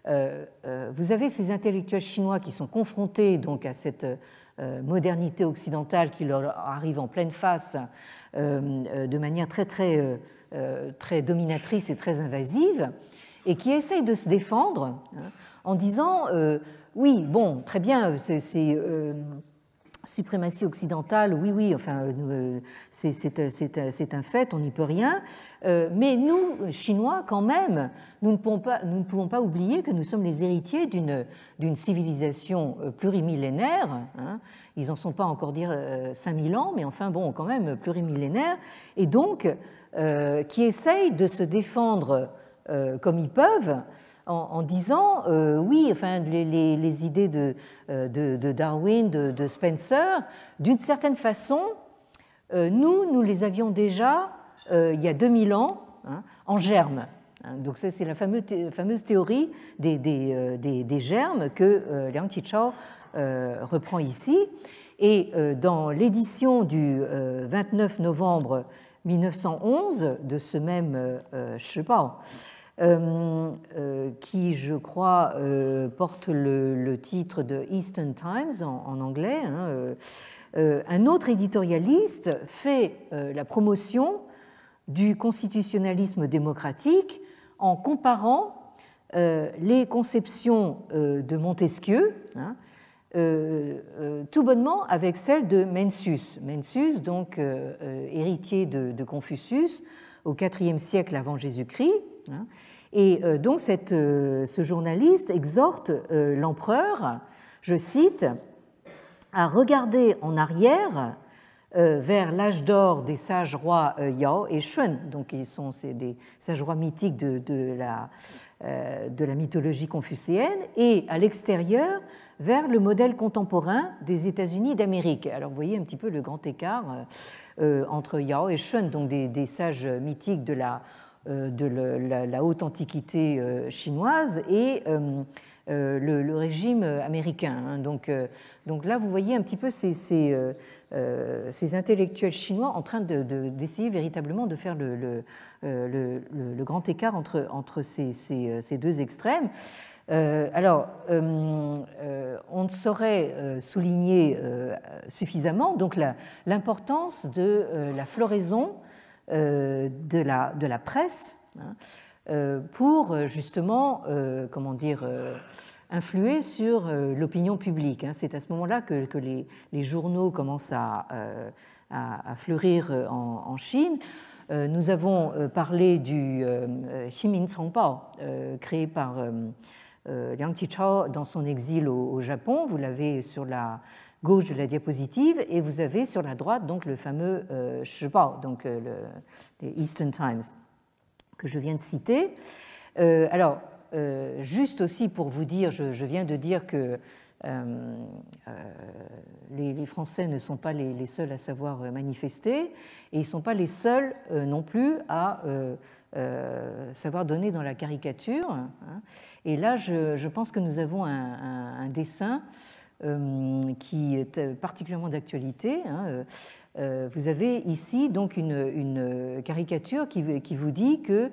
vous avez ces intellectuels chinois qui sont confrontés donc à cette modernité occidentale qui leur arrive en pleine face de manière très dominatrice et très invasive, et qui essayent de se défendre en disant oui, bon, très bien, suprématie occidentale, oui, enfin, c'est un fait, on n'y peut rien. Mais nous, Chinois, quand même, nous ne pouvons pas oublier que nous sommes les héritiers d'une civilisation plurimillénaire. Hein. Ils n'en sont pas encore dire 5000 ans, mais enfin, bon, quand même plurimillénaire, et donc qui essayent de se défendre comme ils peuvent, en disant oui, enfin, les idées de Darwin, de Spencer, d'une certaine façon, nous les avions déjà il y a 2000 ans hein, en germe. Donc c'est la fameuse théorie des germes que Liang Qichao reprend ici. Et dans l'édition du 29 novembre 1911 de ce même Shibao, qui, je crois, porte le titre de Eastern Times en anglais, hein, un autre éditorialiste fait la promotion du constitutionnalisme démocratique en comparant les conceptions de Montesquieu, hein, tout bonnement avec celles de Mencius. Mencius, donc héritier de Confucius au IVe siècle avant Jésus-Christ. Hein, et donc ce journaliste exhorte l'empereur, je cite, à regarder en arrière vers l'âge d'or des sages rois Yao et Shun, donc c'est des sages rois mythiques de la mythologie confucéenne, et à l'extérieur vers le modèle contemporain des États-Unis d'Amérique. Alors vous voyez un petit peu le grand écart entre Yao et Shun, donc des sages mythiques de la haute antiquité chinoise et le régime américain. Hein. Donc là, vous voyez un petit peu ces intellectuels chinois en train d'essayer véritablement de faire le grand écart entre ces deux extrêmes. Alors, on ne saurait souligner suffisamment donc l'importance de la floraison de la presse hein, pour justement, comment dire, influer sur l'opinion publique. Hein. C'est à ce moment-là que les journaux commencent à fleurir en Chine. Nous avons parlé du Ximin Congpao, créé par Liang Qichao dans son exil au Japon. Vous l'avez sur la gauche de la diapositive, et vous avez sur la droite donc le fameux Shibao, donc les Eastern Times que je viens de citer. Alors, juste aussi pour vous dire, je viens de dire que les Français ne sont pas les seuls à savoir manifester, et ils ne sont pas les seuls non plus à savoir donner dans la caricature. Hein. Et là, je pense que nous avons un dessin qui est particulièrement d'actualité. Hein. Vous avez ici donc une caricature qui vous dit que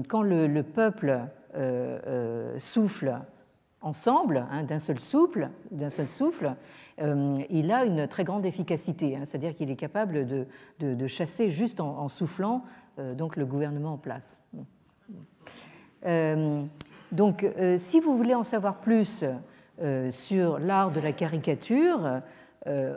quand le peuple souffle ensemble, hein, d'un seul souffle, il a une très grande efficacité. Hein, c'est-à-dire qu'il est capable de chasser juste en soufflant donc le gouvernement en place. Donc, si vous voulez en savoir plus sur l'art de la caricature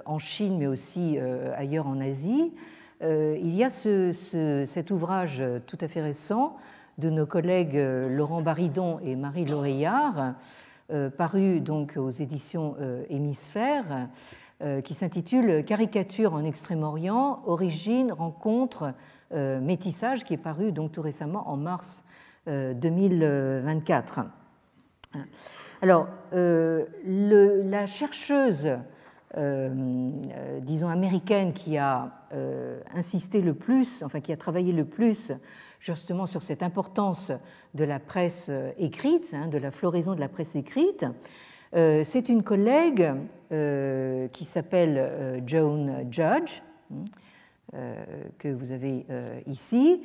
en Chine, mais aussi ailleurs en Asie, il y a cet ouvrage tout à fait récent de nos collègues Laurent Baridon et Marie Laureillard, paru donc aux éditions Hémisphère, qui s'intitule Caricature en Extrême-Orient, origine, rencontre, métissage, qui est paru donc tout récemment en mars 2024. Alors, la chercheuse, disons américaine, qui a insisté le plus, enfin qui a travaillé le plus justement sur cette importance de la presse écrite, hein, de la floraison de la presse écrite, c'est une collègue qui s'appelle Joan Judge, que vous avez ici,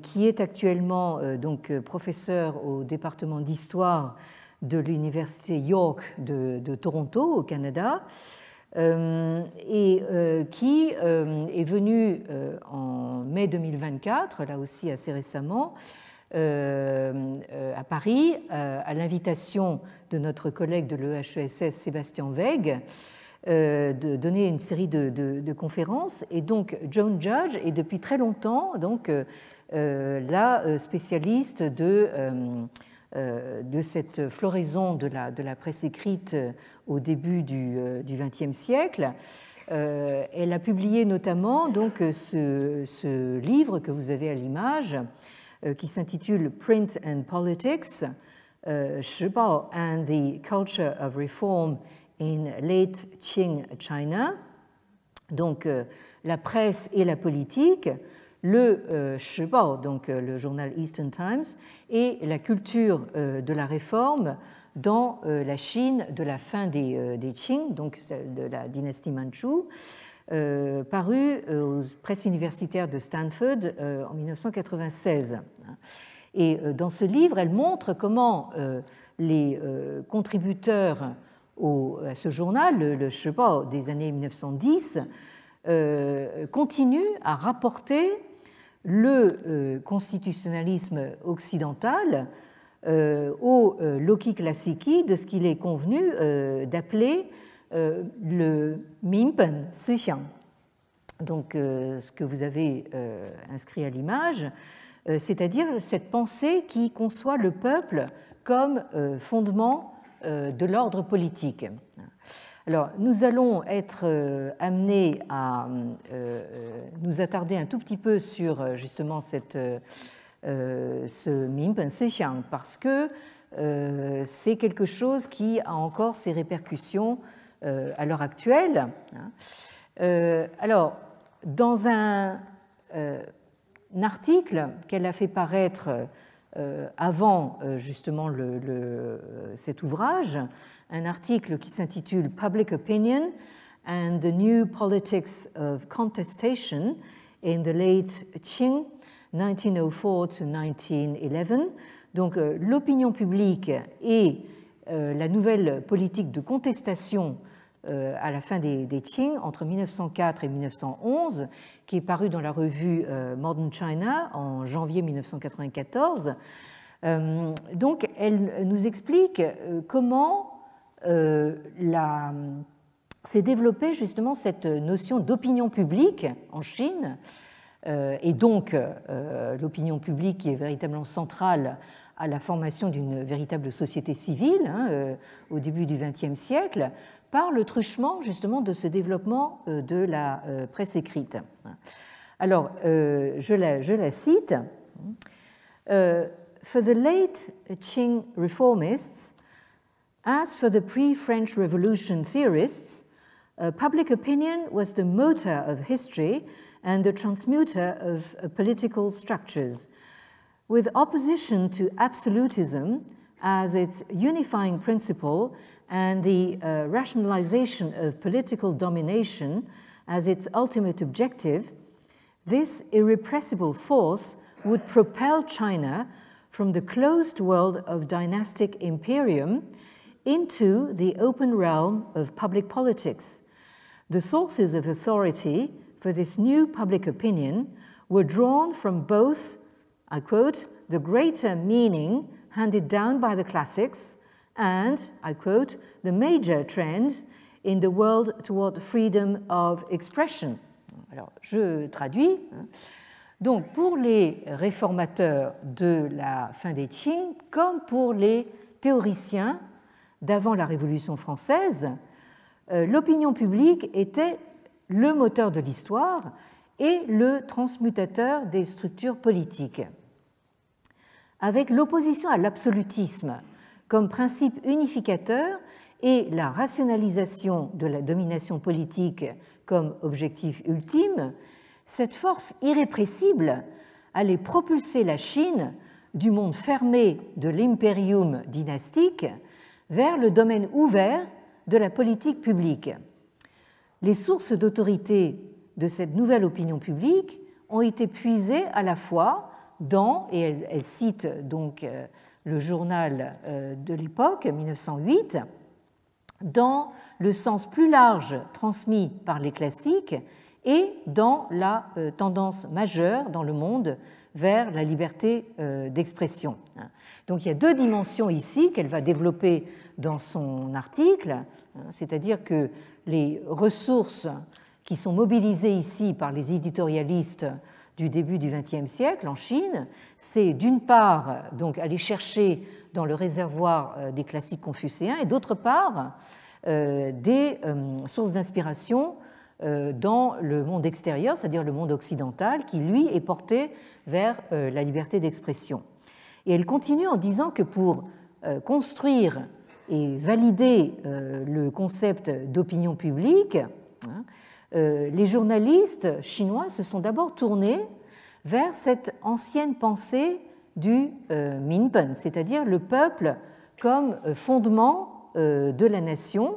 qui est actuellement donc professeure au département d'histoire de l'université York de Toronto au Canada, et qui est venue en mai 2024, là aussi assez récemment, à Paris, à l'invitation de notre collègue de l'EHESS Sébastien Weigue, donner une série de conférences. Et donc, Joan Judge est depuis très longtemps donc, la spécialiste de cette floraison de la presse écrite au début du XXe siècle. Elle a publié notamment donc, ce livre que vous avez à l'image, qui s'intitule Print and Politics, Shibao and the Culture of Reform in Late Qing China. Donc, la presse et la politique, le Shibao, donc le journal Eastern Times, et la culture de la réforme dans la Chine de la fin des Qing, donc de la dynastie Manchu, paru aux presses universitaires de Stanford en 1996. Et dans ce livre, elle montre comment les contributeurs à ce journal, le Shibao des années 1910, continuent à rapporter le constitutionnalisme occidental au Loki Classici de ce qu'il est convenu d'appeler le Minpen Sixiang. Donc, ce que vous avez inscrit à l'image, c'est-à-dire cette pensée qui conçoit le peuple comme fondement de l'ordre politique. Alors, nous allons être amenés à nous attarder un tout petit peu sur justement ce Minpen Sixiang parce que c'est quelque chose qui a encore ses répercussions à l'heure actuelle. Alors, dans un article qu'elle a fait paraître avant justement cet ouvrage, un article qui s'intitule Public Opinion and the New Politics of Contestation in the Late Qing, 1904 to 1911. Donc, l'opinion publique et la nouvelle politique de contestation à la fin des Qing, entre 1904 et 1911, qui est paru dans la revue Modern China en janvier 1994. Donc, elle nous explique comment s'est développée justement cette notion d'opinion publique en Chine, et donc l'opinion publique qui est véritablement centrale à la formation d'une véritable société civile au début du XXe siècle, par le truchement justement de ce développement de la presse écrite. Alors, je la cite. For the late Qing reformists, as for the pre-French Revolution theorists, public opinion was the motor of history and the transmuter of political structures. With opposition to absolutism as its unifying principle and the rationalization of political domination as its ultimate objective, this irrepressible force would propel China from the closed world of dynastic imperium into the open realm of public politics. The sources of authority for this new public opinion were drawn from both, I quote, the greater meaning handed down by the classics and, I quote, the major trend in the world toward freedom of expression. Alors, je traduis. Donc, pour les réformateurs de la fin des Qing, comme pour les théoriciens d'avant la Révolution française, l'opinion publique était le moteur de l'histoire et le transmutateur des structures politiques. Avec l'opposition à l'absolutisme comme principe unificateur et la rationalisation de la domination politique comme objectif ultime, cette force irrépressible allait propulser la Chine du monde fermé de l'impérium dynastique vers le domaine ouvert de la politique publique. Les sources d'autorité de cette nouvelle opinion publique ont été puisées à la fois dans, et elle cite donc le journal de l'époque, 1908, dans le sens plus large transmis par les classiques et dans la tendance majeure dans le monde vers la liberté d'expression. Donc il y a deux dimensions ici qu'elle va développer dans son article, c'est-à-dire que les ressources qui sont mobilisées ici par les éditorialistes du début du XXe siècle en Chine, c'est d'une part donc aller chercher dans le réservoir des classiques confucéens et d'autre part des sources d'inspiration dans le monde extérieur, c'est-à-dire le monde occidental, qui lui est porté vers la liberté d'expression. Et elle continue en disant que pour construire et valider le concept d'opinion publique, les journalistes chinois se sont d'abord tournés vers cette ancienne pensée du Minpen, c'est-à-dire le peuple comme fondement de la nation,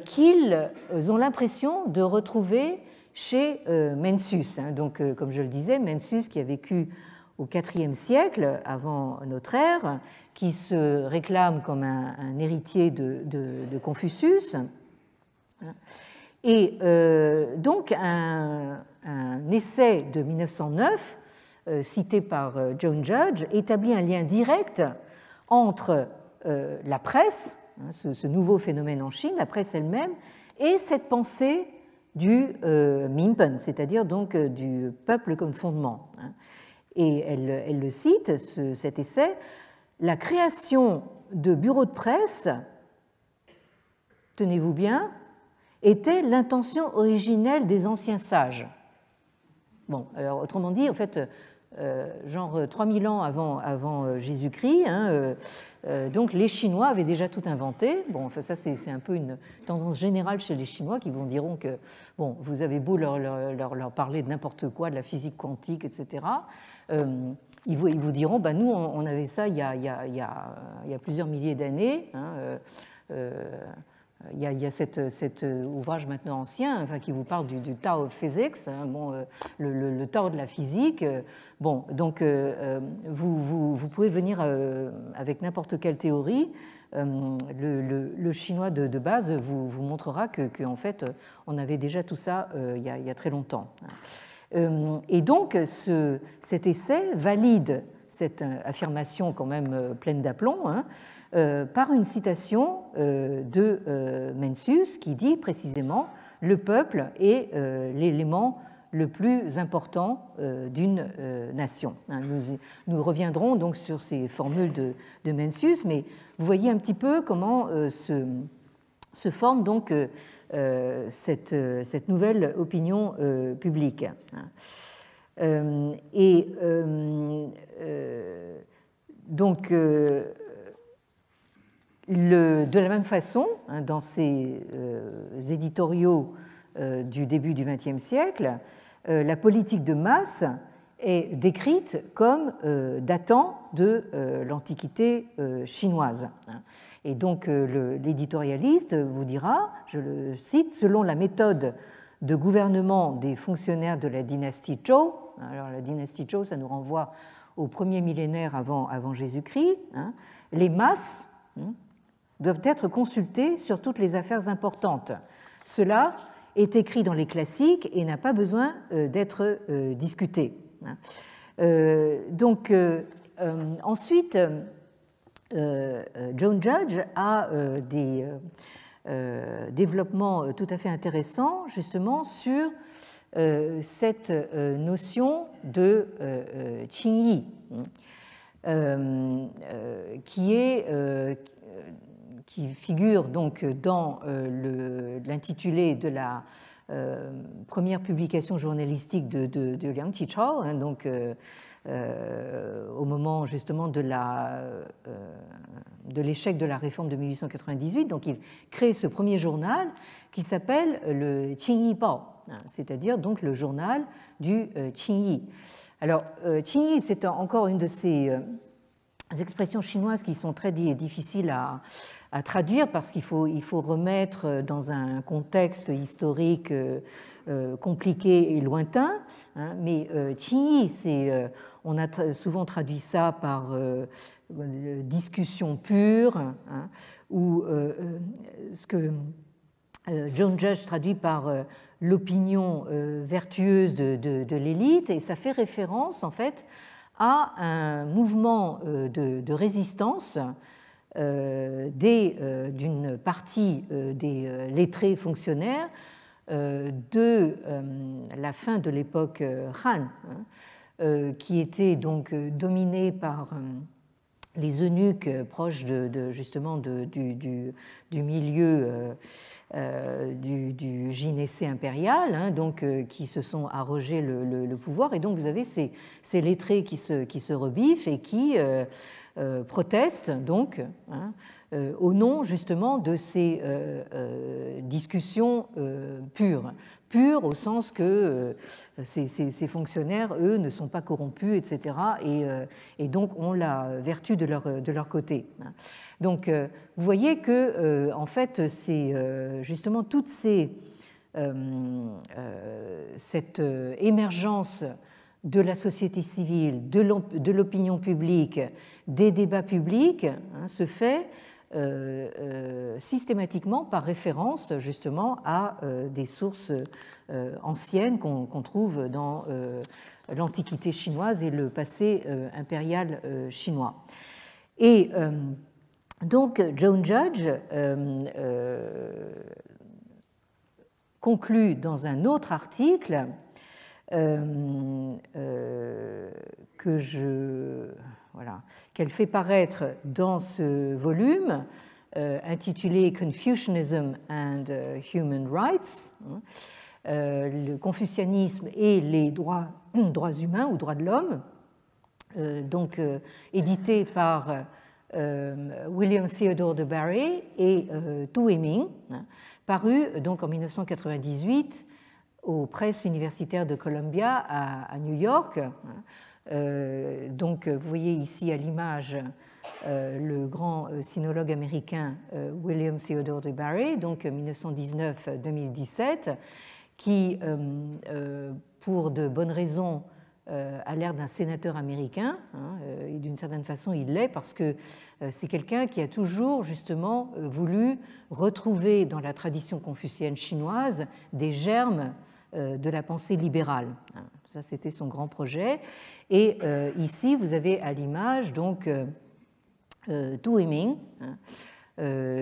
qu'ils ont l'impression de retrouver chez Mencius. Donc, comme je le disais, Mencius qui a vécu au IVe siècle avant notre ère, qui se réclame comme un héritier de Confucius. Et donc un essai de 1909, cité par John Judge, établit un lien direct entre la presse, ce nouveau phénomène en Chine, la presse elle-même, et cette pensée du Minpen, c'est-à-dire donc du peuple comme fondement. Et elle le cite, cet essai, la création de bureaux de presse, tenez-vous bien, était l'intention originelle des anciens sages. Bon, alors autrement dit, en fait, genre 3000 ans avant Jésus-Christ, donc les Chinois avaient déjà tout inventé. Bon, enfin, ça c'est un peu une tendance générale chez les Chinois qui vous diront que, bon, vous avez beau leur parler de n'importe quoi, de la physique quantique, etc., ils vous diront, bah, nous on avait ça il y a plusieurs milliers d'années. Il y a cet ouvrage maintenant ancien, enfin, qui vous parle du Tao of Physics, le Tao de la physique. Bon, donc vous pouvez venir avec n'importe quelle théorie. Le chinois de base vous montrera qu'en fait, on avait déjà tout ça il y a très longtemps. Et donc, cet essai valide cette affirmation quand même pleine d'aplomb, par une citation de Mencius qui dit précisément « Le peuple est l'élément le plus important d'une nation ». Nous reviendrons donc sur ces formules de Mencius, mais vous voyez un petit peu comment se forme donc cette nouvelle opinion publique. Et donc, de la même façon, dans ces éditoriaux du début du XXe siècle, la politique de masse est décrite comme datant de l'Antiquité chinoise. Et donc l'éditorialiste vous dira, je le cite, selon la méthode de gouvernement des fonctionnaires de la dynastie Zhou. Alors la dynastie Zhou, ça nous renvoie au premier millénaire avant Jésus-Christ. Les masses doivent être consultées sur toutes les affaires importantes. Cela est écrit dans les classiques et n'a pas besoin d'être discuté. Donc ensuite, John Judge a des développements tout à fait intéressants justement sur cette notion de Qingyi, qui figure donc dans l'intitulé de la première publication journalistique de Liang Qichao, donc au moment justement de l'échec de la réforme de 1898. Donc il crée ce premier journal qui s'appelle le Qingyi Bao, c'est-à-dire donc le journal du Qingyi. Alors Qingyi, c'est encore une de ces expressions chinoises qui sont très difficiles à traduire parce qu'il faut remettre dans un contexte historique compliqué et lointain. Mais Qingyi, on a souvent traduit ça par discussion pure, ou ce que John Judge traduit par l'opinion vertueuse de l'élite, et ça fait référence en fait à un mouvement de résistance d'une partie des lettrés fonctionnaires de la fin de l'époque Han, qui était donc dominée par les eunuques proches justement du milieu du gynécée impérial, hein, donc, qui se sont arrogés le pouvoir. Et donc vous avez ces lettrés qui se rebiffent et qui protestent donc, hein, au nom justement de ces discussions pures au sens que ces fonctionnaires, eux, ne sont pas corrompus, etc., et donc ont la vertu de leur côté. Donc, vous voyez que, en fait, c'est justement toute cette émergence de la société civile, de l'opinion publique, des débats publics, hein, se fait systématiquement par référence justement à des sources anciennes qu'on trouve dans l'Antiquité chinoise et le passé impérial chinois. Et donc Joan Judge conclut dans un autre article qu'elle fait paraître dans ce volume intitulé Confucianism and Human Rights, le confucianisme et les droits humains ou droits de l'homme, donc édité par William Theodore de Barry et Tu Heming, paru donc en 1998 aux presses universitaires de Columbia à New York. Donc, vous voyez ici à l'image le grand sinologue américain William Theodore de Barry, donc 1919-2017, qui, pour de bonnes raisons, a l'air d'un sénateur américain, hein, et d'une certaine façon il l'est parce que c'est quelqu'un qui a toujours justement voulu retrouver dans la tradition confucienne chinoise des germes de la pensée libérale. Ça, c'était son grand projet. Et ici, vous avez à l'image donc Tu Heming,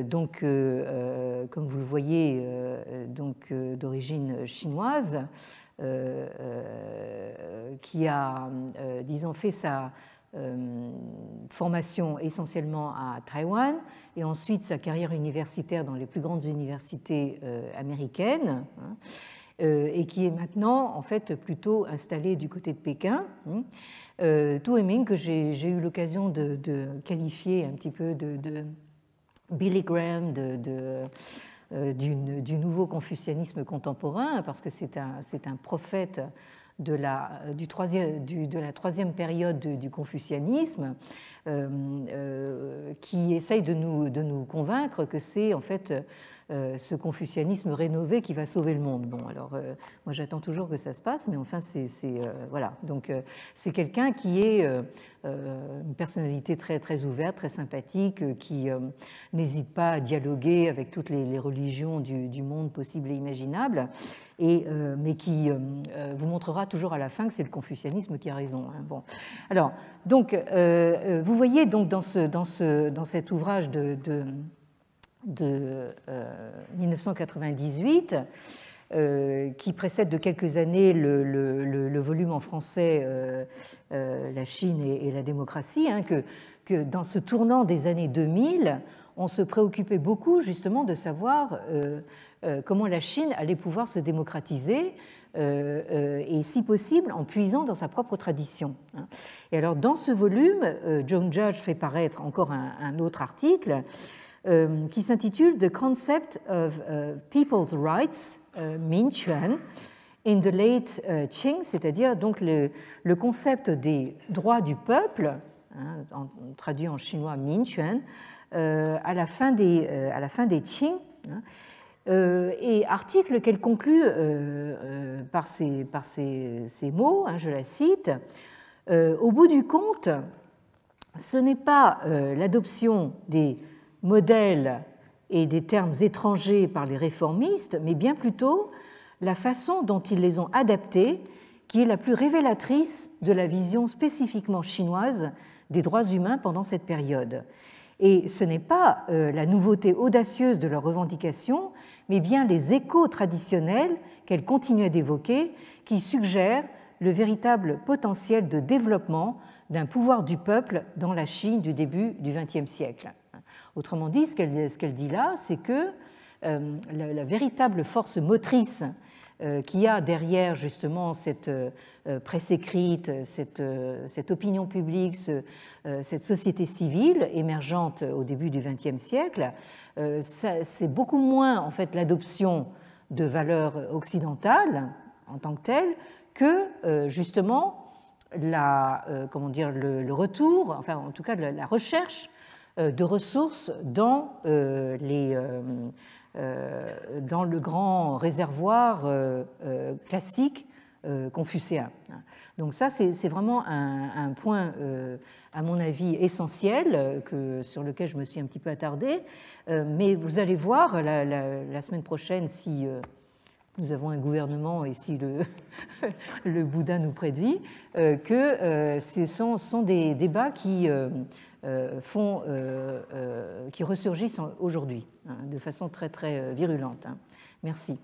donc comme vous le voyez, donc d'origine chinoise, qui a, disons, fait sa formation essentiellement à Taïwan et ensuite sa carrière universitaire dans les plus grandes universités américaines, hein, et qui est maintenant en fait plutôt installé du côté de Pékin. Tu Heming, que j'ai eu l'occasion de qualifier un petit peu de Billy Graham du nouveau confucianisme contemporain, parce que c'est un prophète de la troisième période du confucianisme, qui essaye de nous convaincre que c'est en fait ce confucianisme rénové qui va sauver le monde. Bon, alors moi j'attends toujours que ça se passe, mais enfin voilà. Donc c'est quelqu'un qui est une personnalité très très ouverte, très sympathique, qui n'hésite pas à dialoguer avec toutes les religions du monde possible et imaginable, mais qui vous montrera toujours à la fin que c'est le confucianisme qui a raison. Hein. Bon, alors donc vous voyez donc dans cet ouvrage de 1998, qui précède de quelques années le volume en français La Chine et la démocratie, hein, que dans ce tournant des années 2000, on se préoccupait beaucoup justement de savoir comment la Chine allait pouvoir se démocratiser, et si possible en puisant dans sa propre tradition. Et alors dans ce volume, Joan Judge fait paraître encore un autre article qui s'intitule The Concept of People's Rights, Minquan, in the late Qing, c'est-à-dire donc le concept des droits du peuple, hein, traduit en chinois Minquan, à la fin des Qing, hein, et article qu'elle conclut par ces mots, hein, je la cite, au bout du compte, ce n'est pas l'adoption des modèles et des termes étrangers par les réformistes, mais bien plutôt la façon dont ils les ont adaptés qui est la plus révélatrice de la vision spécifiquement chinoise des droits humains pendant cette période. Et ce n'est pas la nouveauté audacieuse de leurs revendications, mais bien les échos traditionnels qu'elles continuaient d'évoquer qui suggèrent le véritable potentiel de développement d'un pouvoir du peuple dans la Chine du début du XXe siècle. Autrement dit, ce qu'elle dit là, c'est que la véritable force motrice qu'il y a derrière justement cette presse écrite, cette opinion publique, cette société civile émergente au début du XXe siècle, c'est beaucoup moins en fait l'adoption de valeurs occidentales en tant que telles que justement le retour, enfin en tout cas la recherche de ressources dans le grand réservoir classique confucéen. Donc ça, c'est vraiment un point, à mon avis, essentiel sur lequel je me suis un petit peu attardée. Mais vous allez voir la semaine prochaine, si nous avons un gouvernement et si le Bouddha nous prédit, que ce sont des débats qui ressurgissent aujourd'hui de façon très très virulente. Merci.